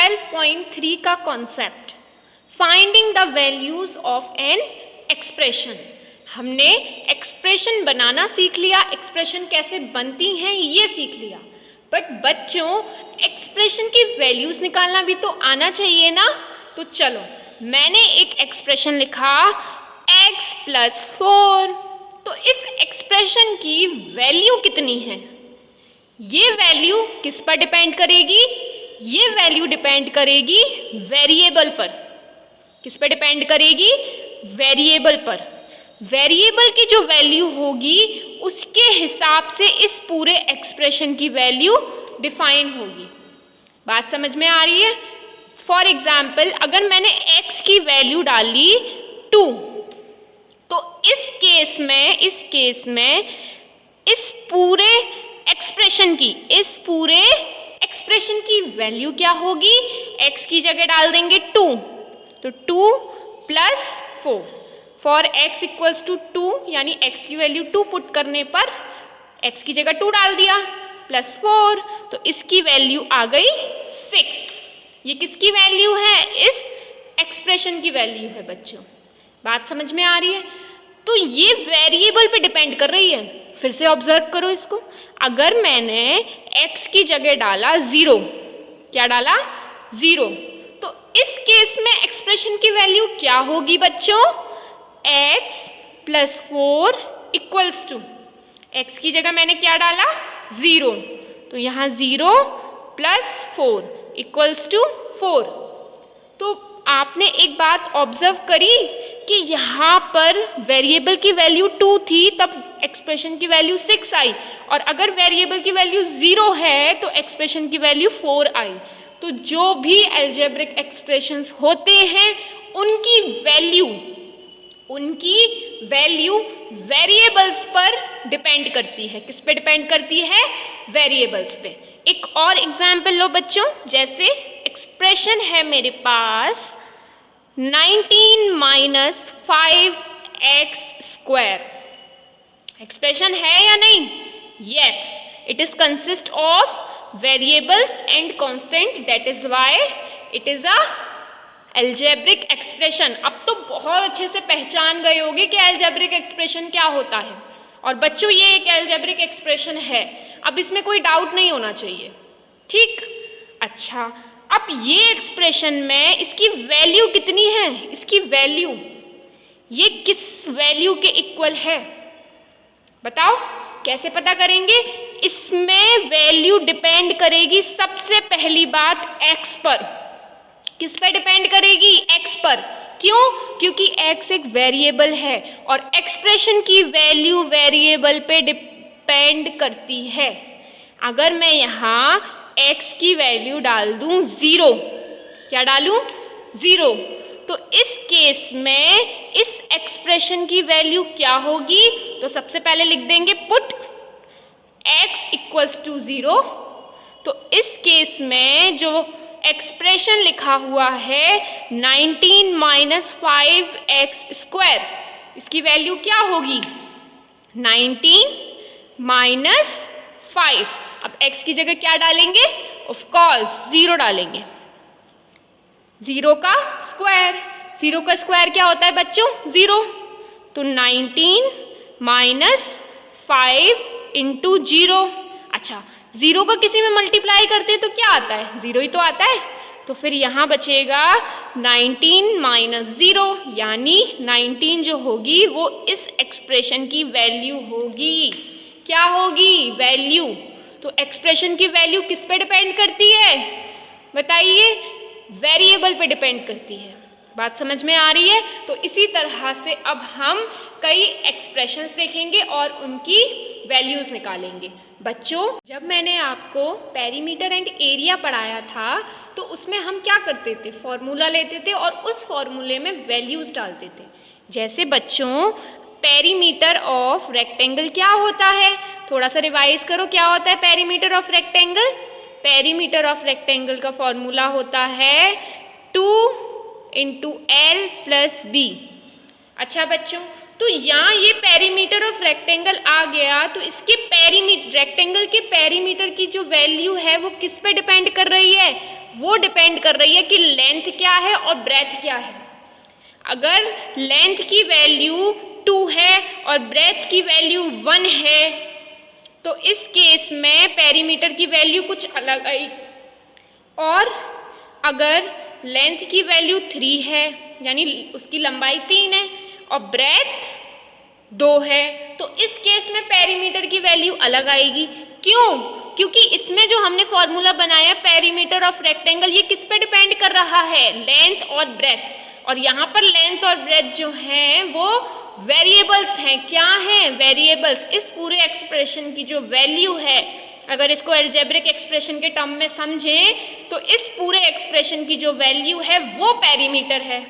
12.3 का concept finding the values of an expression. हमने expression बनाना सीख लिया, एक्सप्रेशन कैसे बनती हैं ये सीख लिया, बट बच्चों एक्सप्रेशन की वैल्यूज निकालना भी तो आना चाहिए ना। तो चलो मैंने एक एक्सप्रेशन लिखा x + 4। तो इस एक्सप्रेशन की वैल्यू कितनी है? ये वैल्यू किस पर डिपेंड करेगी? ये वैल्यू डिपेंड करेगी वेरिएबल पर। किस पर डिपेंड करेगी? वेरिएबल पर। वेरिएबल की जो वैल्यू होगी उसके हिसाब से इस पूरे एक्सप्रेशन की वैल्यू डिफाइन होगी। बात समझ में आ रही है? फॉर एग्जाम्पल अगर मैंने x की वैल्यू डाली 2, तो इस केस में इस पूरे एक्सप्रेशन की वैल्यू क्या होगी? x की जगह डाल देंगे 2, तो 2 + 4। फॉर x = 2 यानी x की वैल्यू 2 पुट करने पर x की जगह 2 डाल दिया +4, तो इसकी वैल्यू आ गई 6। ये किसकी वैल्यू है? इस एक्सप्रेशन की वैल्यू है बच्चों। बात समझ में आ रही है? तो ये वेरिएबल पे डिपेंड कर रही है। फिर से ऑब्जर्व करो इसको। अगर मैंने x की जगह डाला 0, क्या डाला? 0, तो इस केस में एक्सप्रेशन की वैल्यू क्या होगी बच्चों? x + 4 = x की जगह मैंने क्या डाला? 0, तो यहाँ 0 + 4 = 4। तो आपने एक बात ऑब्जर्व करी कि यहाँ पर वेरिएबल की वैल्यू 2 थी, तब एक्सप्रेशन की वैल्यू 6 आई, और अगर वेरिएबल की वैल्यू 0 है तो एक्सप्रेशन की वैल्यू 4 आई। तो जो भी अलजेब्रिक एक्सप्रेशंस होते हैं उनकी वैल्यू वेरिएबल्स पर डिपेंड करती है। किस पे डिपेंड करती है? वेरिएबल्स पे। एक और एग्जाम्पल लो बच्चों, जैसे एक्सप्रेशन है मेरे पास 19 - 5x²। एक्सप्रेशन है या नहीं? Yes, it is consist of variables and constant, that is why it is a algebraic expression. अब तो बहुत अच्छे से पहचान गए होंगे कि अलजेब्रिक एक्सप्रेशन क्या होता है। और बच्चों ये एक अलजेब्रिक एक्सप्रेशन है, अब इसमें कोई डाउट नहीं होना चाहिए, ठीक? अच्छा, अब ये एक्सप्रेशन में इसकी वैल्यू कितनी है? इसकी वैल्यू ये किस वैल्यू के इक्वल है? बताओ कैसे पता करेंगे? इसमें वैल्यू डिपेंड करेगी सबसे पहली बात x पर। किस पर डिपेंड करेगी? x पर। क्यों? क्योंकि x एक वेरिएबल है और एक्सप्रेशन की वैल्यू वेरिएबल पे डिपेंड करती है। अगर मैं यहाँ x की वैल्यू डाल दूं 0, क्या डालूं? 0, तो इस केस में इस एक्सप्रेशन की वैल्यू क्या होगी? तो सबसे पहले लिख देंगे पुट x = 0। तो इस केस में जो एक्सप्रेशन लिखा हुआ है 19 - 5x², इसकी वैल्यू क्या होगी? 19 - 5। अब x की जगह क्या डालेंगे? ऑफ कोर्स 0 डालेंगे। 0 का स्क्वायर, 0 का स्क्वायर क्या होता है बच्चों? 0। तो 19 - 5 × 0। अच्छा, 0 का किसी में मल्टीप्लाई करते हैं तो क्या आता है? 0 ही तो आता है। तो फिर यहाँ बचेगा 19 - 0, यानी 19 जो होगी वो इस एक्सप्रेशन की वैल्यू होगी। क्या होगी? वैल्यू। तो एक्सप्रेशन की वैल्यू किस पे डिपेंड करती है? बताइए। वेरिएबल पे डिपेंड करती है। बात समझ में आ रही है? तो इसी तरह से अब हम कई एक्सप्रेशंस देखेंगे और उनकी वैल्यूज निकालेंगे। बच्चों, जब मैंने आपको पेरीमीटर एंड एरिया पढ़ाया था तो उसमें हम क्या करते थे? फॉर्मूला लेते थे और उस फॉर्मूले में वैल्यूज डालते थे। जैसे बच्चों पेरीमीटर ऑफ रेक्टेंगल क्या होता है? थोड़ा सा रिवाइज करो, क्या होता है perimeter of rectangle? Perimeter of rectangle का फॉर्मूला होता है 2 × L + B। अच्छा बच्चों, तो यहाँ ये पेरीमीटर ऑफ रेक्टेंगल आ गया, तो इसके रेक्टेंगल के पेरीमीटर की जो वैल्यू है वो किस पे डिपेंड कर रही है? वो डिपेंड कर रही है कि लेंथ क्या है और ब्रेथ क्या है। अगर लेंथ की वैल्यू 2 है और ब्रेथ की वैल्यू 1 है तो इस केस में पेरीमीटर की वैल्यू कुछ अलग आई। और अगर लेंथ की वैल्यू 3 है यानी उसकी लंबाई 3 है और ब्रेथ 2 है तो इस केस में पेरीमीटर की वैल्यू अलग आएगी। क्यों? क्योंकि इसमें जो हमने फॉर्मूला बनाया पेरीमीटर ऑफ रेक्टेंगल, ये किस पे डिपेंड कर रहा है? लेंथ और ब्रेथ। और यहाँ पर लेंथ और ब्रेथ जो हैं वो वेरिएबल्स हैं। क्या हैं? वेरिएबल्स। इस पूरे एक्सप्रेशन की जो वैल्यू है, अगर इसको अलजेब्रिक एक्सप्रेशन के टर्म में समझें तो इस पूरे एक्सप्रेशन की जो वैल्यू है वो पेरीमीटर है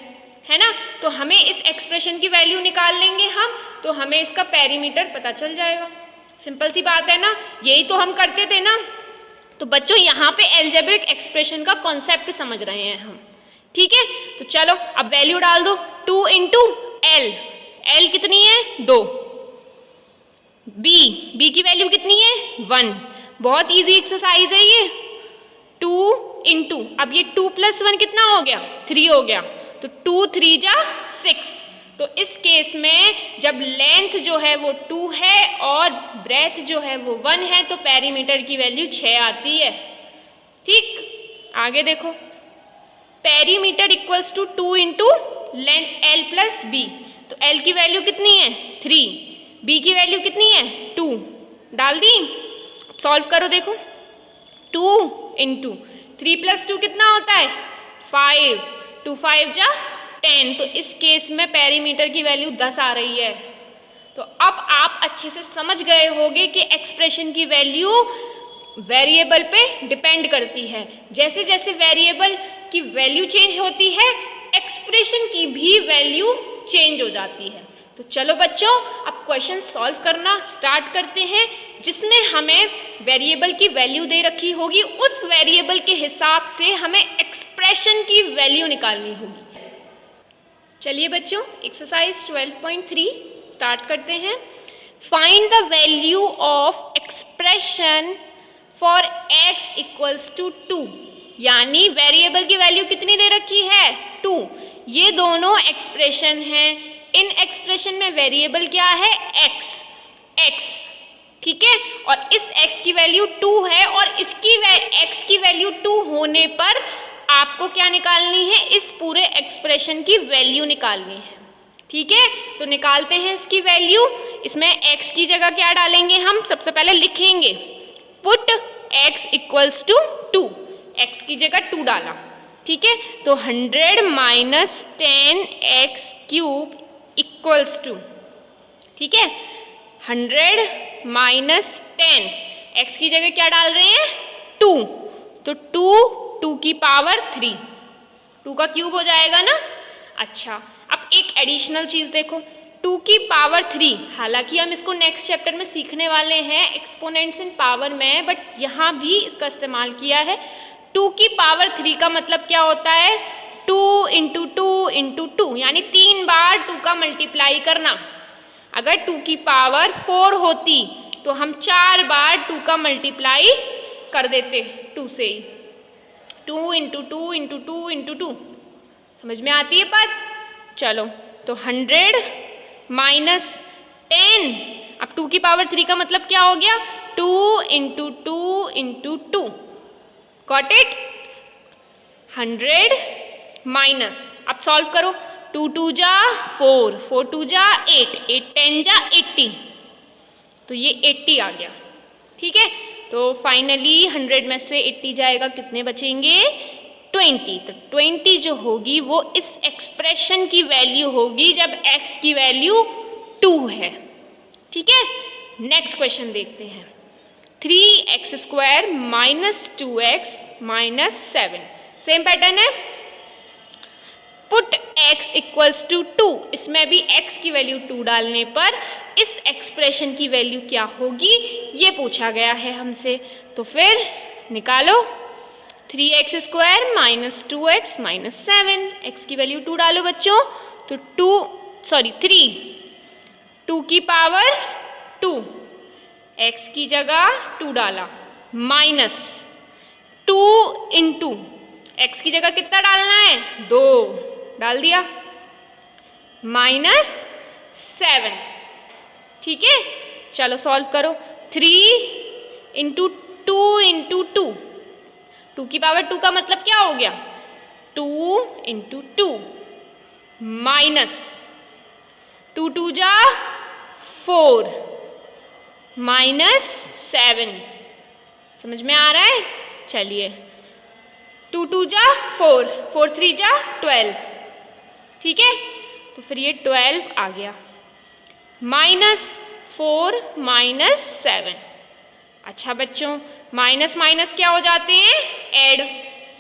ना। तो हमें इस एक्सप्रेशन की वैल्यू निकाल लेंगे हम, तो हमें इसका पेरीमीटर पता चल जाएगा। सिंपल सी बात है ना, यही तो हम करते थे ना। तो बच्चों यहाँ पे अलजेब्रिक एक्सप्रेशन का कॉन्सेप्ट समझ रहे हैं हम, ठीक है। तो चलो अब वैल्यू डाल दो। 2 इंटू एल, एल कितनी है? 2। बी की वैल्यू कितनी है? 1। बहुत इजी एक्सरसाइज है ये। 2 इंटू, अब ये 2 प्लस 1 कितना हो गया? 3 हो गया। तो 2 3 जा 6। तो इस केस में जब लेंथ जो है वो 2 है और ब्रेथ जो है वो 1 है तो पेरीमीटर की वैल्यू 6 आती है। ठीक, आगे देखो। Perimeter equals to 2 into length L plus B. तो एल की वैल्यू कितनी है? 3। बी की वैल्यू कितनी है? 2। डाल दी। अब सॉल्व करो, देखो। 2 इंटू 3 प्लस 2 कितना होता है? 5। 2 5 जा 10। तो इस केस में पेरीमीटर की वैल्यू 10 आ रही है। तो अब आप अच्छे से समझ गए होंगे कि एक्सप्रेशन की वैल्यू वेरिएबल पे डिपेंड करती है। जैसे जैसे वेरिएबल की वैल्यू चेंज होती है एक्सप्रेशन की भी वैल्यू चेंज हो जाती है। तो चलो बच्चों अब क्वेश्चन सॉल्व करना स्टार्ट करते हैं। जिसमें हमें वेरिएबल की वैल्यू दे रखी होगी उस वेरिएबल के हिसाब से हमें एक्सप्रेशन की वैल्यू निकालनी होगी। चलिए बच्चों एक्सरसाइज 12.3 स्टार्ट करते हैं। Find the value of expression for x equals to 2। यानी वेरिएबल की वैल्यू कितनी दे रखी है? 2। ये दोनों एक्सप्रेशन हैं। इन एक्सप्रेशन में वेरिएबल क्या है? x, ठीक है। और इस x की वैल्यू 2 है और इसकी x की वैल्यू 2 होने पर आपको क्या निकालनी है? इस पूरे एक्सप्रेशन की वैल्यू निकालनी है, ठीक है। तो निकालते हैं इसकी वैल्यू। इसमें x की जगह क्या डालेंगे हम? सबसे पहले लिखेंगे put x equals to 2। x की जगह 2 डाला, ठीक है। तो 100 minus 10x cube equals to, ठीक है, 100 माइनस 10। x की जगह क्या डाल रहे हैं? 2। तो 2 की पावर 3, 2 का क्यूब हो जाएगा ना। अच्छा, अब एक एडिशनल चीज देखो, 2 की पावर 3। हालांकि हम इसको नेक्स्ट चैप्टर में सीखने वाले हैं एक्सपोनेंट्स इन पावर में, बट यहाँ भी इसका इस्तेमाल किया है। 2 की पावर 3 का मतलब क्या होता है? 2 इंटू 2 इंटू 2, यानी 3 बार 2 का मल्टीप्लाई करना। अगर 2 की पावर 4 होती तो हम 4 बार 2 का मल्टीप्लाई कर देते 2 से ही। 2 इंटू 2 इंटू 2 इंटू 2, समझ में आती है बात? चलो, तो 100 माइनस 10। अब 2 की पावर 3 का मतलब क्या हो गया? 2 into 2 into 2। Got it? 100 minus, अब सॉल्व करो। 2 2 जा 4, 4 2 जा 8, 8 10 जा 80। तो ये 80 आ गया, ठीक है। तो फाइनली 100 में से 80 जाएगा, कितने बचेंगे? 20। तो 20 जो होगी वो इस एक्सप्रेशन की वैल्यू होगी जब x की वैल्यू 2 है, ठीक है। नेक्स्ट क्वेश्चन देखते हैं। 3x square minus 2x minus 7। Same pattern है। Put x equals to 2। इसमें भी x की वैल्यू 2 डालने पर इस एक्सप्रेशन की वैल्यू क्या होगी ये पूछा गया है हमसे। तो फिर निकालो। 3x square minus 2x minus 7। x की वैल्यू 2 डालो बच्चों। तो 3 2 की पावर 2, x की जगह 2 डाला, माइनस 2 इंटू x की जगह कितना डालना है, 2 डाल दिया, -7, ठीक है। चलो सॉल्व करो, 3 इंटू 2 इंटू 2, 2 की पावर 2 का मतलब क्या हो गया, 2 इंटू 2 माइनस 2 2 जा 4 -7, समझ में आ रहा है। चलिए 2 2 जा 4, 4 3 जा 12, ठीक है। तो फिर ये 12 आ गया, -4 -7। अच्छा बच्चों, माइनस माइनस क्या हो जाते हैं,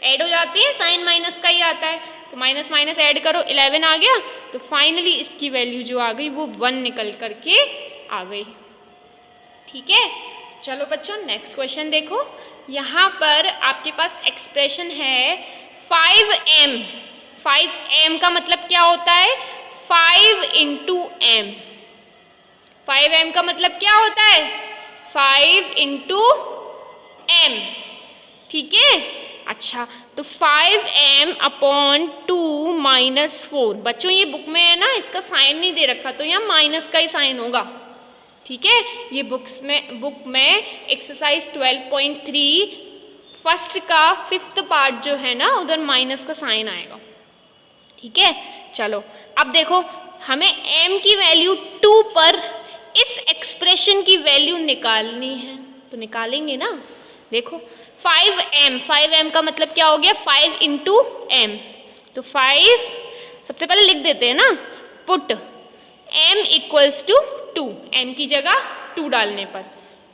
ऐड हो जाते हैं, साइन माइनस का ही आता है। तो माइनस माइनस ऐड करो, 11 आ गया। तो फाइनली इसकी वैल्यू जो आ गई वो 1 निकल करके आ गई, ठीक है। चलो बच्चों नेक्स्ट क्वेश्चन देखो, यहाँ पर आपके पास एक्सप्रेशन है 5m। 5m का मतलब क्या होता है, 5 इंटू m। 5m का मतलब क्या होता है, 5 इंटू m, ठीक है। अच्छा, तो 5m अपॉन 2 -4। बच्चों ये बुक में है ना, इसका साइन नहीं दे रखा, तो यहाँ माइनस का ही साइन होगा, ठीक है। ये बुक में एक्सरसाइज 12.3 फर्स्ट का 5th पार्ट जो है ना, उधर माइनस का साइन आएगा, ठीक है। चलो अब देखो, हमें m की वैल्यू 2 पर इस एक्सप्रेशन की वैल्यू निकालनी है, तो निकालेंगे ना। देखो 5m का मतलब क्या हो गया, 5 इंटू m। तो 5 सबसे पहले लिख देते हैं ना, put m equals to 2, m की जगह 2 डालने पर।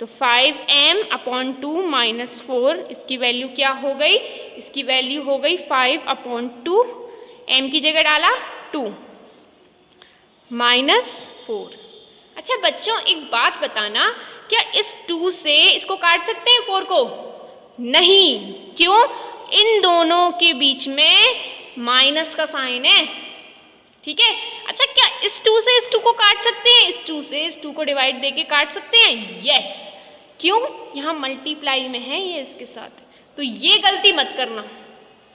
तो 5m अपॉन 2 -4, इसकी वैल्यू क्या हो गई, इसकी वैल्यू हो गई 5 अपॉन 2, m की जगह डाला 2 -4। अच्छा बच्चों एक बात बताना, क्या इस 2 से इसको काट सकते हैं 4 को, नहीं, क्यों, इन दोनों के बीच में माइनस का साइन है, ठीक है। अच्छा क्या इस 2 से इस 2 को काट सकते हैं, इस 2 से इस 2 को डिवाइड देके काट सकते हैं, यस, क्यों, यहाँ मल्टीप्लाई में है ये इसके साथ, तो ये गलती मत करना,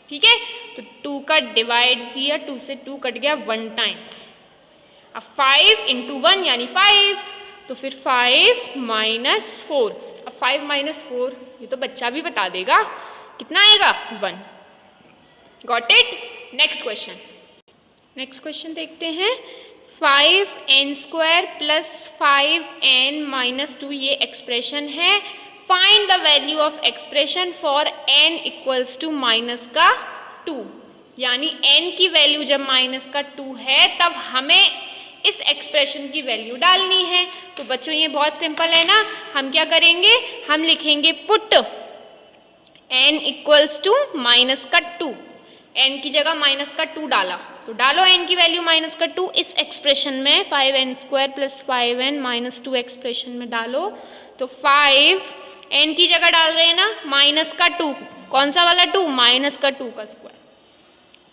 ठीक है। तो 2 का डिवाइड दिया, 2 से 2 कट गया 1 टाइम्स। अब 5 इंटू 1 यानी 5, तो फिर 5 -4। अब 5 -4 ये तो बच्चा भी बता देगा, कितना आएगा, 1। Got it. नेक्स्ट क्वेश्चन देखते हैं, 5n² प्लस 5n - 2 ये एक्सप्रेशन है। Find the value of expression for n equals to -2, यानी n की वैल्यू जब -2 है तब हमें इस एक्सप्रेशन की वैल्यू डालनी है। तो बच्चों ये बहुत सिंपल है ना, हम क्या करेंगे, हम लिखेंगे put n equals to -2, n की जगह -2 डाला, तो डालो n की वैल्यू -2 इस एक्सप्रेशन में, 5n² प्लस 5n - 2 एक्सप्रेशन में डालो। तो 5 n की जगह डाल रहे हैं ना -2, कौन सा वाला 2, -2 का स्क्वायर,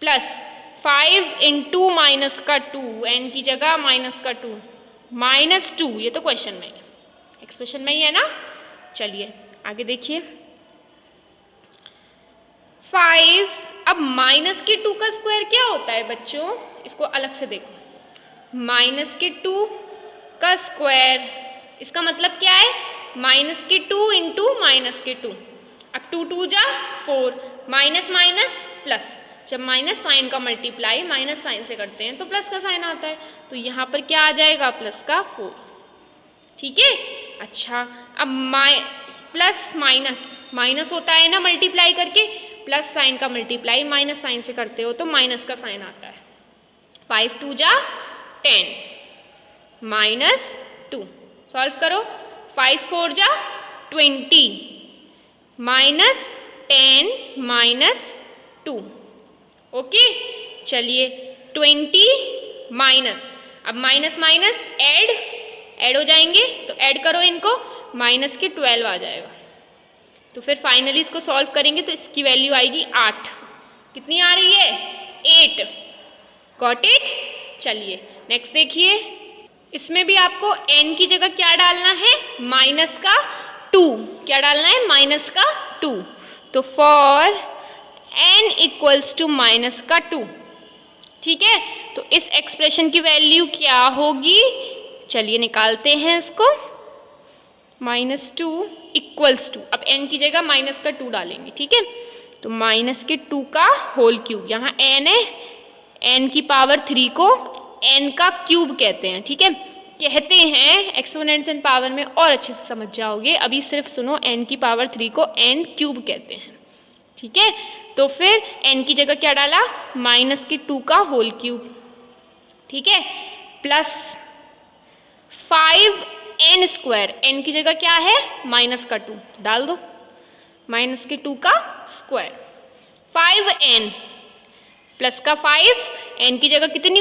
प्लस 5 इंटू -2, n की जगह -2 -2, ये तो क्वेश्चन में है, एक्सप्रेशन में ही है ना। चलिए आगे देखिए, 5, अब -2 का स्क्वायर क्या होता है बच्चों, इसको अलग से देखो, -2 का स्क्वायर, इसका मतलब क्या है, -2 इंटू -2। अब 2 2 जा 4, माइनस माइनस प्लस, जब माइनस साइन का मल्टीप्लाई माइनस साइन से करते हैं तो प्लस का साइन आता है, तो यहाँ पर क्या आ जाएगा, प्लस का 4, ठीक है। अच्छा अब प्लस माइनस होता है ना मल्टीप्लाई करके, प्लस साइन का मल्टीप्लाई माइनस साइन से करते हो तो माइनस का साइन आता है। 5 2 जा 10 -2, सॉल्व करो, 5 4 जा 20 -10 -2, ओके। चलिए 20 माइनस, अब माइनस माइनस ऐड हो जाएंगे, तो ऐड करो इनको, माइनस के 12 आ जाएगा। तो फिर फाइनली इसको सॉल्व करेंगे तो इसकी वैल्यू आएगी 8, कितनी आ रही है, 8, गॉट इट। चलिए नेक्स्ट देखिए, इसमें भी आपको n की जगह क्या डालना है, -2, क्या डालना है, -2। तो for n equals to minus का 2। ठीक है, तो इस एक्सप्रेशन की वैल्यू क्या होगी, चलिए निकालते हैं इसको। -2 इक्वल्स टू, अब n की जगह माइनस का 2 डालेंगे। ठीक है, तो माइनस के 2 का होल क्यूब, यहाँ n है, n की पावर 3 को n का क्यूब कहते हैं। ठीक है, कहते हैं, एक्सपोनेंट्स एंड पावर में और अच्छे से समझ जाओगे, अभी सिर्फ सुनो, n की पावर 3 को n क्यूब कहते हैं। ठीक है, तो फिर n की जगह क्या डाला, माइनस के 2 का होल क्यूब। ठीक है, प्लस 5n स्क्वायर, n की जगह क्या है, माइनस का 2 डाल दो, माइनस के 2 का स्क्वायर, 5n प्लस का 5, n की जगह कितनी,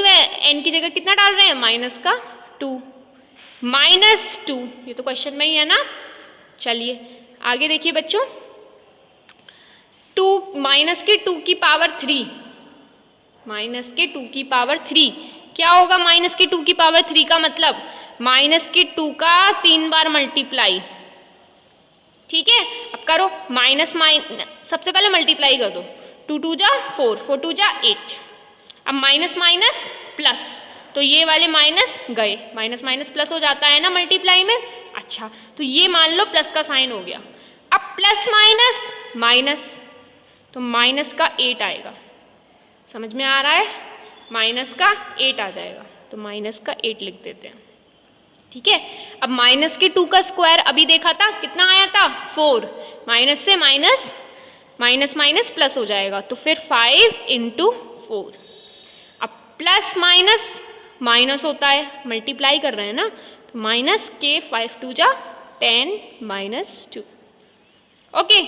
n की जगह कितना डाल रहे हैं, माइनस का 2, -2, ये तो क्वेश्चन में ही है ना। चलिए आगे देखिए बच्चों, 2 माइनस के 2 की पावर 3, माइनस के 2 की पावर 3 क्या होगा, माइनस के 2 की पावर 3 का मतलब माइनस के 2 का 3 बार मल्टीप्लाई। ठीक है, अब करो माइनस सबसे पहले मल्टीप्लाई कर दो, 2 2 जा 4, 4 2 जा 8, अब माइनस माइनस प्लस, तो ये वाले माइनस गए, माइनस माइनस प्लस हो जाता है ना मल्टीप्लाई में। अच्छा, तो ये मान लो प्लस का साइन हो गया, अब प्लस माइनस माइनस, तो माइनस का 8 आएगा, समझ में आ रहा है, माइनस का 8 आ जाएगा, तो माइनस का 8 लिख देते हैं। ठीक है, अब माइनस के 2 का स्क्वायर अभी देखा था कितना आया था, 4, माइनस से माइनस, माइनस माइनस प्लस हो जाएगा, तो फिर 5 × 4, अब प्लस माइनस माइनस होता है, मल्टीप्लाई कर रहे हैं ना, तो माइनस के 5 2 जा 10 -2। ओके,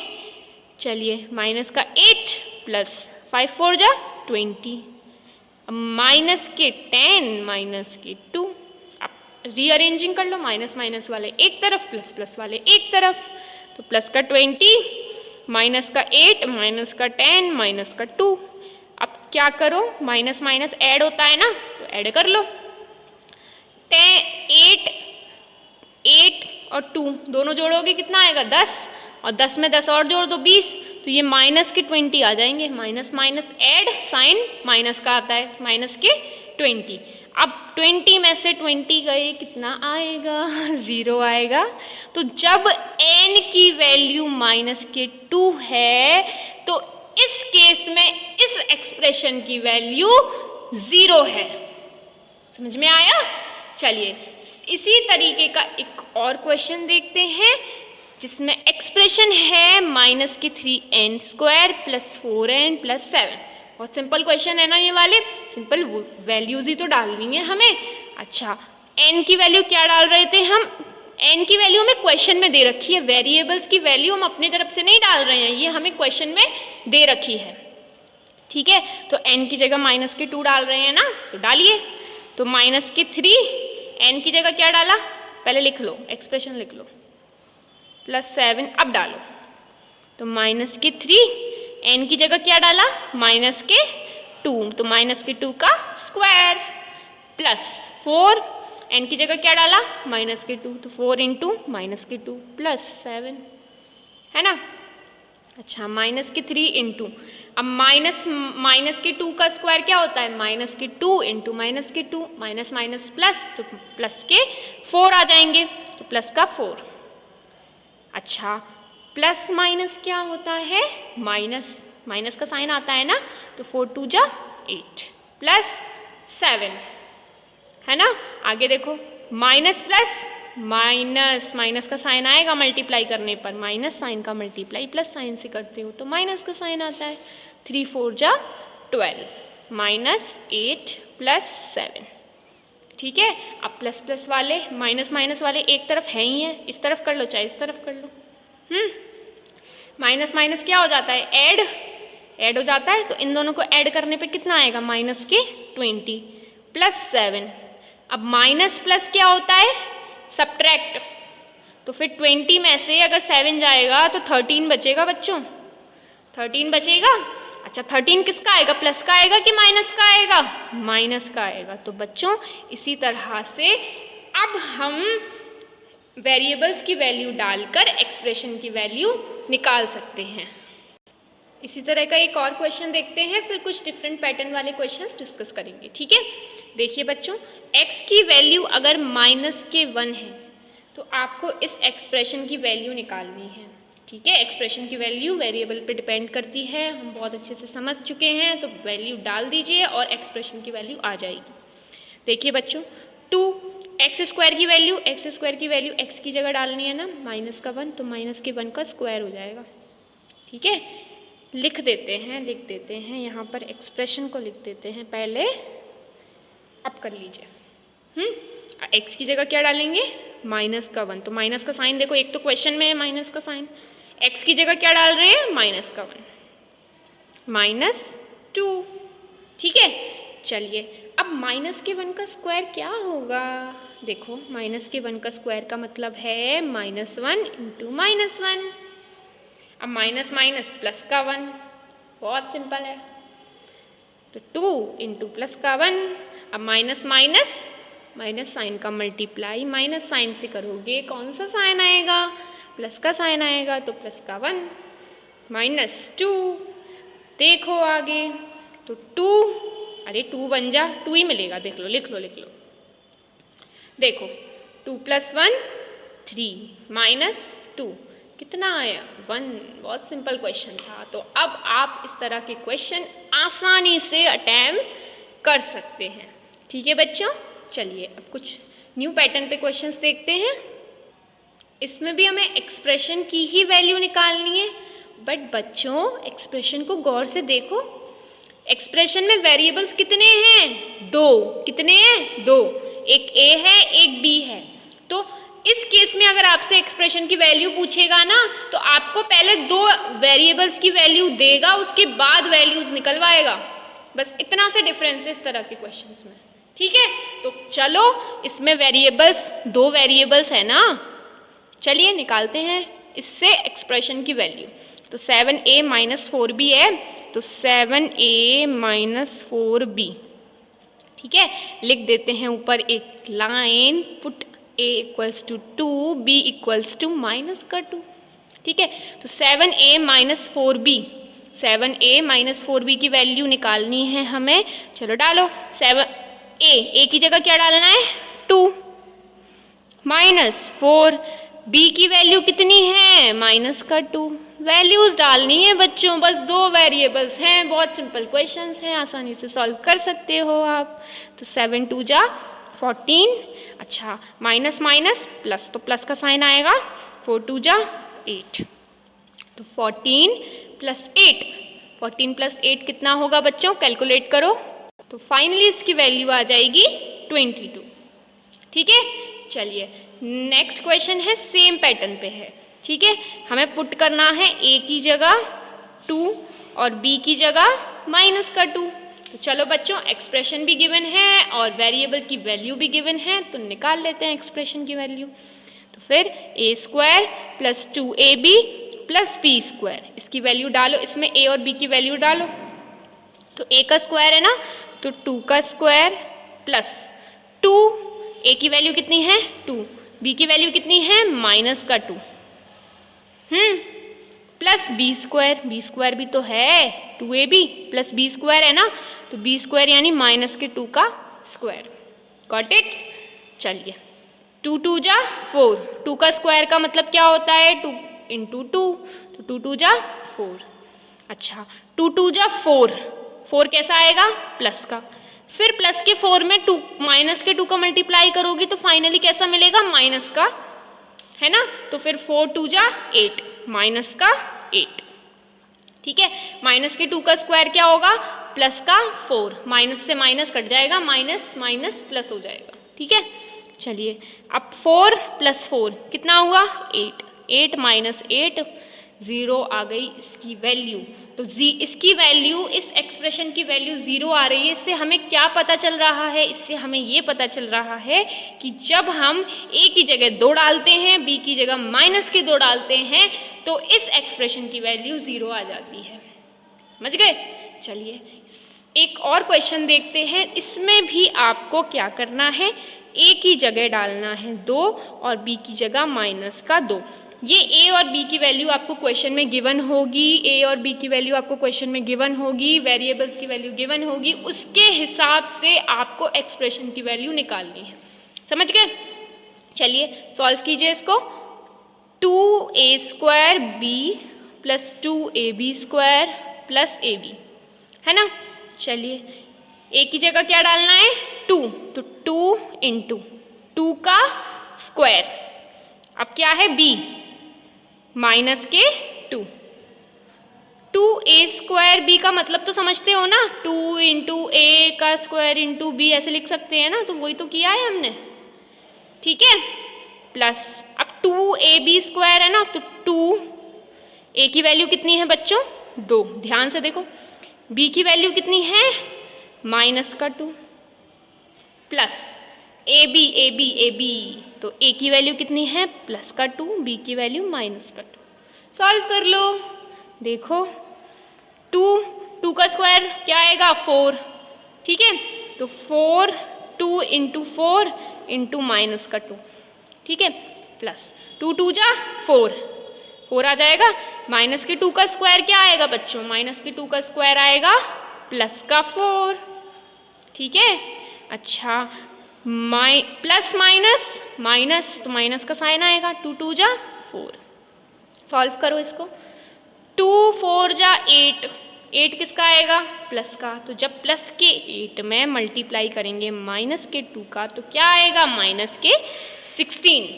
चलिए माइनस का 8 प्लस 5 4 जा 20, अब माइनस के 10 माइनस के 2, रीअरेंजिंग कर लो, माइनस माइनस वाले एक तरफ, प्लस प्लस वाले एक तरफ, तो प्लस का 20, माइनस का 8, माइनस का 10, माइनस का 2। अब क्या करो, माइनस माइनस ऐड होता है ना, तो ऐड कर लो, 8 और 2 दोनों जोड़ोगे कितना आएगा, 10, और 10 में 10 और जोड़ दो 20, तो ये माइनस के 20 आ जाएंगे, minus minus add, sign minus का आता है, माइनस के 20। अब 20 में से 20 गए, कितना आएगा, 0 आएगा। तो जब n की वैल्यू माइनस के 2 है, तो इस केस में इस एक्सप्रेशन की वैल्यू 0 है, समझ में आया। चलिए इसी तरीके का एक और क्वेश्चन देखते हैं, जिसमें एक्सप्रेशन है माइनस के 3n square plus 4n plus 7। बहुत सिंपल क्वेश्चन है ना ये वाले, सिंपल वैल्यूज ही तो डालनी है हमें। अच्छा, n की वैल्यू क्या डाल रहे थे हम, n की वैल्यू हमें क्वेश्चन में दे रखी है, वेरिएबल्स की वैल्यू हम अपनी तरफ से नहीं डाल रहे हैं, ये हमें क्वेश्चन में दे रखी है। ठीक है, तो n की जगह माइनस के 2 डाल रहे हैं ना, तो डालिए। तो माइनस के 3, n की जगह क्या डाला, पहले लिख लो, एक्सप्रेशन लिख लो, प्लस 7 अब डालो, तो माइनस के 3, n की जगह क्या डाला, माइनस के 2, तो माइनस के 2 का स्क्वायर, प्लस 4, n की जगह क्या डाला, माइनस के 2, तो 4 × माइनस के 2 प्लस 7, है ना। अच्छा, माइनस के 3 × अब माइनस के 2 का स्क्वायर क्या होता है, माइनस के 2 × माइनस के 2, माइनस माइनस प्लस, तो प्लस के 4 आ जाएंगे, तो प्लस का 4। अच्छा, प्लस माइनस क्या होता है, माइनस, माइनस का साइन आता है ना, तो 4 2 जा 8 प्लस 7, है ना। आगे देखो, माइनस प्लस माइनस, माइनस का साइन आएगा मल्टीप्लाई करने पर, माइनस साइन का मल्टीप्लाई प्लस साइन से करते हो तो माइनस का साइन आता है, 3 4 जा 12, माइनस 8 प्लस 7। ठीक है, अब प्लस प्लस वाले, माइनस माइनस वाले एक तरफ है ही है, इस तरफ कर लो चाहे इस तरफ कर लो। माइनस माइनस क्या हो जाता है, ऐड हो जाता है, तो इन दोनों को ऐड करने पे कितना आएगा, माइनस के 20 प्लस 7। अब माइनस प्लस क्या होता है, सब्ट्रैक्ट, तो फिर 20 में से अगर 7 जाएगा तो 13 बचेगा बच्चों, 13 बचेगा। अच्छा, 13 किसका आएगा, प्लस का आएगा कि माइनस का आएगा, माइनस का आएगा। तो बच्चों इसी तरह से अब हम वेरिएबल्स की वैल्यू डालकर एक्सप्रेशन की वैल्यू निकाल सकते हैं। इसी तरह का एक और क्वेश्चन देखते हैं, फिर कुछ डिफरेंट पैटर्न वाले क्वेश्चंस डिस्कस करेंगे। ठीक है, देखिए बच्चों, x की वैल्यू अगर -1 है तो आपको इस एक्सप्रेशन की वैल्यू निकालनी है। ठीक है, एक्सप्रेशन की वैल्यू वेरिएबल पे डिपेंड करती है, हम बहुत अच्छे से समझ चुके हैं। तो वैल्यू डाल दीजिए और एक्सप्रेशन की वैल्यू आ जाएगी। देखिए बच्चों, 2x² की वैल्यू x की जगह डालनी है ना, -1, तो -1 का स्क्वायर हो जाएगा। ठीक है, लिख देते हैं यहाँ पर एक्सप्रेशन को लिख देते हैं पहले। अब कर लीजिए, x की जगह क्या डालेंगे, -1, तो माइनस का साइन देखो, एक तो क्वेश्चन में है माइनस का साइन। x की जगह क्या डाल रहे हैं, -1, -2। ठीक है, चलिए अब -1 का स्क्वायर क्या होगा, देखो -1 का स्क्वायर का मतलब है -1 × -1। अब माइनस माइनस प्लस का 1, बहुत सिंपल है, तो 2 × प्लस का 1। अब माइनस माइनस माइनस साइन का मल्टीप्लाई, माइनस साइन से करोगे कौन सा साइन आएगा, प्लस का साइन आएगा, तो प्लस का 1 -2। देखो आगे, तो 2, अरे 2 बन जा, 2 ही मिलेगा, देख लो, लिख लो। देखो 2 + 1 3 -2 कितना आया, 1। बहुत सिंपल क्वेश्चन था। तो अब आप इस तरह के क्वेश्चन आसानी से अटेम्प्ट कर सकते हैं। ठीक है बच्चों, चलिए अब कुछ न्यू पैटर्न पे क्वेश्चंस देखते हैं। इसमें भी हमें एक्सप्रेशन की ही वैल्यू निकालनी है, बट बच्चों एक्सप्रेशन को गौर से देखो। एक्सप्रेशन में वेरिएबल्स कितने हैं, 2। कितने हैं, 2। एक a है, एक b है। तो इस केस में अगर आपसे एक्सप्रेशन की वैल्यू पूछेगा ना, तो आपको पहले 2 वेरिएबल्स की वैल्यू देगा, उसके बाद वैल्यूज निकलवाएगा। बस इतना से डिफरेंस है इस तरह के क्वेश्चंस में। ठीक है, तो चलो इसमें वेरिएबल्स 2 वेरिएबल्स है ना, चलिए निकालते हैं इससे एक्सप्रेशन की वैल्यू। तो 7a - 4b है, तो 7a - 4b। ठीक है, लिख देते हैं ऊपर एक लाइन, पुट a = 2, b = -2। ठीक है, तो 7a - 4b, 7a - 4b की वैल्यू निकालनी है हमें। चलो डालो, 7a की जगह क्या डालना है, 2 -4, b की वैल्यू कितनी है, -2। वैल्यूज डालनी है बच्चों, बस 2 वेरिएबल्स हैं, बहुत सिंपल क्वेश्चंस हैं, आसानी से सॉल्व कर सकते हो आप। तो 7 × 2 = 14। अच्छा, माइनस माइनस प्लस, तो प्लस का साइन आएगा, 4 × 2 = 8। तो 14 + 8, 14 + 8 कितना होगा बच्चों, कैलकुलेट करो। तो फाइनली इसकी वैल्यू आ जाएगी 22। ठीक है, चलिए नेक्स्ट क्वेश्चन है, सेम पैटर्न पे है। ठीक है, हमें पुट करना है a की जगह 2 और b की जगह -2। तो चलो बच्चों, एक्सप्रेशन भी गिवन है और वेरिएबल की वैल्यू भी गिवन है, तो निकाल लेते हैं एक्सप्रेशन की वैल्यू। तो फिर a² + 2ab + b², इसकी वैल्यू डालो, इसमें a और b की वैल्यू डालो। तो a का स्क्वायर है ना, तो 2 का स्क्वायर प्लस 2, a की वैल्यू कितनी है, 2, b की वैल्यू कितनी है, -2, प्लस b² भी तो है, 2ab + b² है ना, तो b² यानी -2 का स्क्वायर। Got it. चलिए 2 × 2 = 4, 2 का स्क्वायर का मतलब क्या होता है, 2 × 2, तो 2 × 2 = 4। अच्छा, 2 × 2 = 4, 4 कैसा आएगा, प्लस का। फिर प्लस के 4 में -2 का मल्टीप्लाई करोगी तो फाइनली कैसा मिलेगा, माइनस का, है ना। तो फिर 4 × 2 = 8, -8। ठीक है, -2 का स्क्वायर क्या होगा, प्लस का 4, माइनस से माइनस कट जाएगा, माइनस माइनस प्लस हो जाएगा। ठीक है, चलिए अब 4 + 4 कितना हुआ, 8, 8 - 8, 0 आ गई इसकी वैल्यू। तो इसकी वैल्यू, इस एक्सप्रेशन की वैल्यू 0 आ रही है। इससे हमें क्या पता चल रहा है, इससे हमें ये पता चल रहा है कि जब हम a की जगह 2 डालते हैं, b की जगह -2 डालते हैं, तो इस एक्सप्रेशन की वैल्यू 0 आ जाती है। समझ गए। चलिए एक और क्वेश्चन देखते हैं। इसमें भी आपको क्या करना है, a की जगह डालना है 2 और b की जगह -2। ये ए और बी की वैल्यू आपको क्वेश्चन में गिवन होगी, ए और बी की वैल्यू आपको क्वेश्चन में गिवन होगी, वेरिएबल्स की वैल्यू गिवन होगी, उसके हिसाब से आपको एक्सप्रेशन की वैल्यू निकालनी है। समझ गए? चलिए सॉल्व कीजिए इसको। 2a² b plus 2ab² plus ab, है ना। चलिए a की जगह क्या डालना है? 2, तो 2 इंटू 2 का स्क्वायर, अब क्या है b माइनस के 2, 2a² b का मतलब तो समझते हो ना, 2 इंटू ए का स्क्वायर इंटू बी ऐसे लिख सकते हैं ना, तो वही तो किया है हमने, ठीक है। प्लस अब 2ab² है ना, तो 2 a की वैल्यू कितनी है बच्चों? 2, ध्यान से देखो। b की वैल्यू कितनी है? माइनस का 2, प्लस ab, तो a की वैल्यू कितनी है? प्लस का 2, b की वैल्यू माइनस का 2। सॉल्व कर लो, देखो 2 का स्क्वायर क्या आएगा? 4, ठीक है। तो 4, 2 इंटू 4 इंटू माइनस का 2, ठीक है, प्लस 2 2 जा 4 आ जाएगा। माइनस के 2 का स्क्वायर क्या आएगा बच्चों? माइनस के 2 का स्क्वायर आएगा प्लस का 4, ठीक है। अच्छा प्लस माइनस माइनस, तो माइनस का साइन आएगा, 2 2 जा 4। सॉल्व करो इसको। 2 4 जा 8, 8 किसका आएगा? प्लस का, तो जब प्लस के 8 में मल्टीप्लाई करेंगे माइनस के 2 का, तो क्या आएगा? माइनस के 16,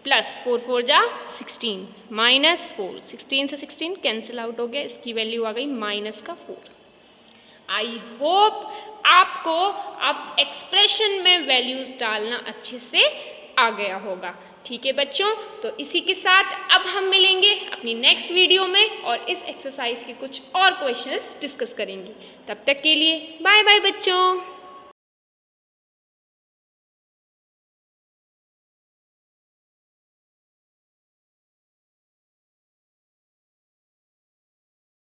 प्लस 4 4 जा 16, माइनस 4, 16 से 16 कैंसिल आउट हो गया, इसकी वैल्यू आ गई माइनस का 4। आई होप आपको अब एक्सप्रेशन में वैल्यूज डालना अच्छे से आ गया होगा, ठीक है बच्चों। तो इसी के साथ अब हम मिलेंगे अपनी नेक्स्ट वीडियो में और इस एक्सरसाइज के कुछ और क्वेश्चंस डिस्कस करेंगे। तब तक के लिए बाय बाय बच्चों।